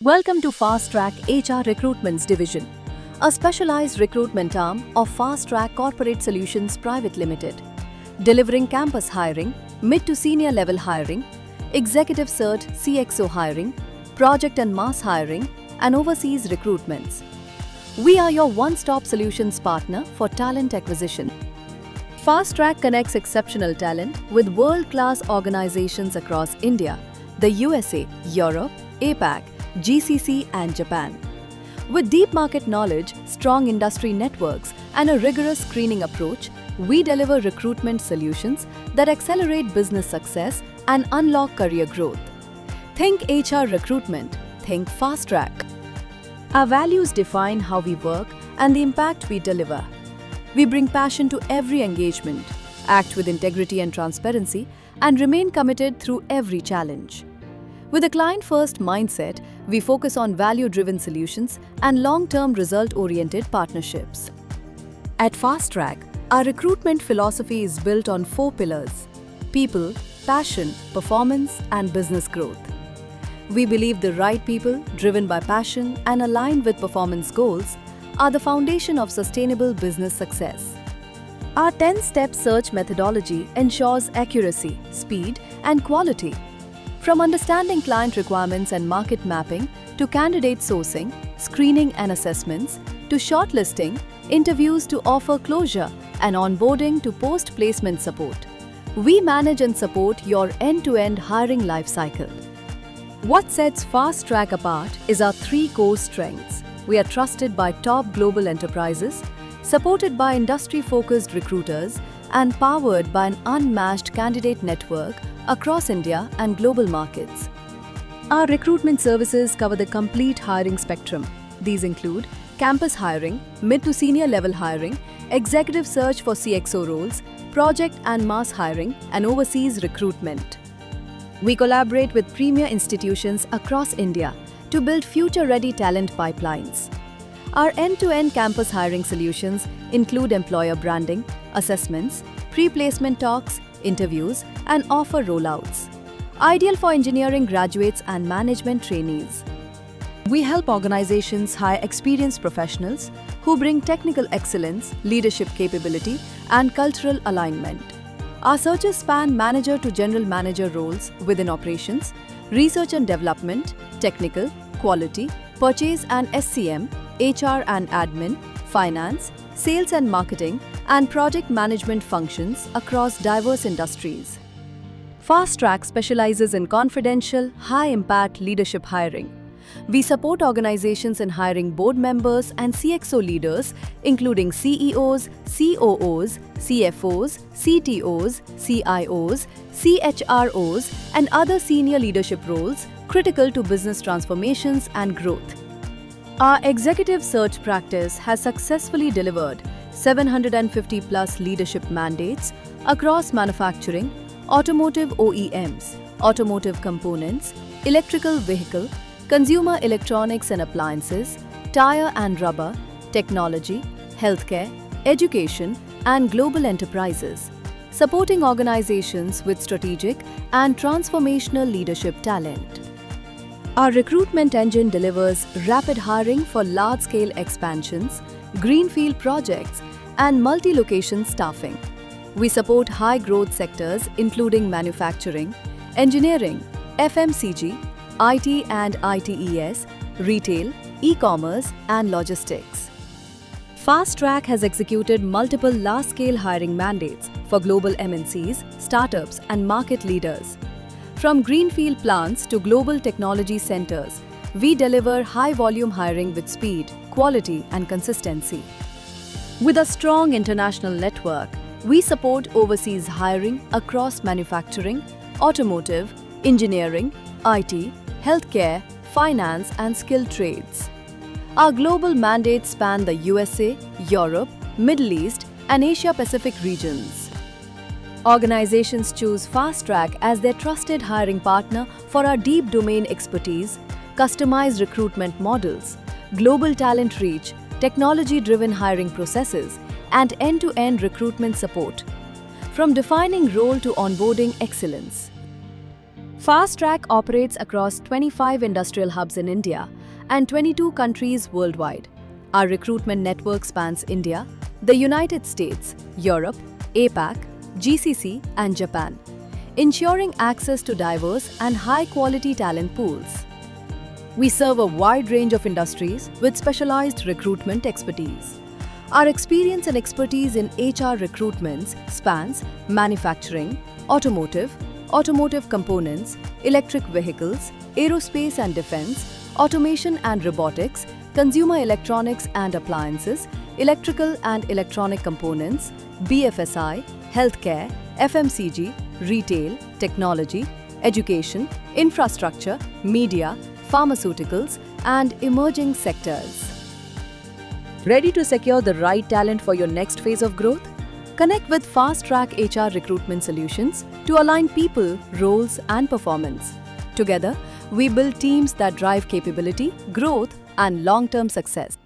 Welcome to Fast Track HR Recruitment's division, a specialized recruitment arm of Fast Track Corporate Solutions Private Limited, delivering campus hiring, mid to senior level hiring, executive cert CXO hiring, project and mass hiring, and overseas recruitments. We are your one-stop solutions partner for talent acquisition. Fast Track connects exceptional talent with world-class organizations across India, the USA, Europe, APAC, GCC and Japan. With deep market knowledge, strong industry networks, and a rigorous screening approach, we deliver recruitment solutions that accelerate business success and unlock career growth. Think HR recruitment, think Fast Track. Our values define how we work and the impact we deliver. We bring passion to every engagement, act with integrity and transparency, and remain committed through every challenge. With a client-first mindset, we focus on value-driven solutions and long-term result-oriented partnerships. At Fast Track, our recruitment philosophy is built on 4 pillars: people, passion, performance, and business growth. We believe the right people, driven by passion and aligned with performance goals, are the foundation of sustainable business success. Our 10-step search methodology ensures accuracy, speed, and quality. From understanding client requirements and market mapping, to candidate sourcing, screening and assessments, to shortlisting, interviews to offer closure, and onboarding to post-placement support, we manage and support your end-to-end hiring lifecycle. What sets Fast Track apart is our 3 core strengths. We are trusted by top global enterprises, supported by industry-focused recruiters, and powered by an unmatched candidate network across India and global markets. Our recruitment services cover the complete hiring spectrum. These include campus hiring, mid to senior level hiring, executive search for CXO roles, project and mass hiring, and overseas recruitment. We collaborate with premier institutions across India to build future-ready talent pipelines. Our end-to-end campus hiring solutions include employer branding, assessments, pre-placement talks, interviews, and offer rollouts, ideal for engineering graduates and management trainees. We help organizations hire experienced professionals who bring technical excellence, leadership capability, and cultural alignment. Our searches span manager to general manager roles within operations, research and development, technical, quality, purchase and SCM, HR and admin, finance, sales and marketing, and project management functions across diverse industries. Fast Track specializes in confidential, high-impact leadership hiring. We support organizations in hiring board members and CXO leaders, including CEOs, COOs, CFOs, CTOs, CIOs, CHROs, and other senior leadership roles critical to business transformations and growth. Our executive search practice has successfully delivered 750 plus leadership mandates across manufacturing, automotive OEMs, automotive components, electrical vehicle, consumer electronics and appliances, tire and rubber, technology, healthcare, education, and global enterprises, supporting organizations with strategic and transformational leadership talent. Our recruitment engine delivers rapid hiring for large-scale expansions, greenfield projects, and multi-location staffing. We support high-growth sectors including manufacturing, engineering, FMCG, IT and ITES, retail, e-commerce, and logistics. Fast Track has executed multiple large-scale hiring mandates for global MNCs, startups, and market leaders. From greenfield plants to global technology centers, we deliver high-volume hiring with speed, quality, and consistency. With a strong international network, we support overseas hiring across manufacturing, automotive, engineering, IT, healthcare, finance, and skilled trades. Our global mandates span the USA, Europe, Middle East, and Asia-Pacific regions. Organizations choose Fast Track as their trusted hiring partner for our deep domain expertise, customized recruitment models, global talent reach, technology-driven hiring processes, and end-to-end recruitment support. From defining role to onboarding excellence. Fast Track operates across 25 industrial hubs in India and 22 countries worldwide. Our recruitment network spans India, the United States, Europe, APAC, GCC, and Japan, ensuring access to diverse and high-quality talent pools. We serve a wide range of industries with specialized recruitment expertise. Our experience and expertise in HR recruitments spans manufacturing, automotive components, electric vehicles, aerospace and defense, automation and robotics, consumer electronics and appliances, electrical and electronic components, BFSI, healthcare, FMCG, retail, technology, education, infrastructure, media, pharmaceuticals, and emerging sectors. Ready to secure the right talent for your next phase of growth? Connect with Fast Track HR Recruitment Solutions to align people, roles, and performance. Together, we build teams that drive capability, growth, and long-term success.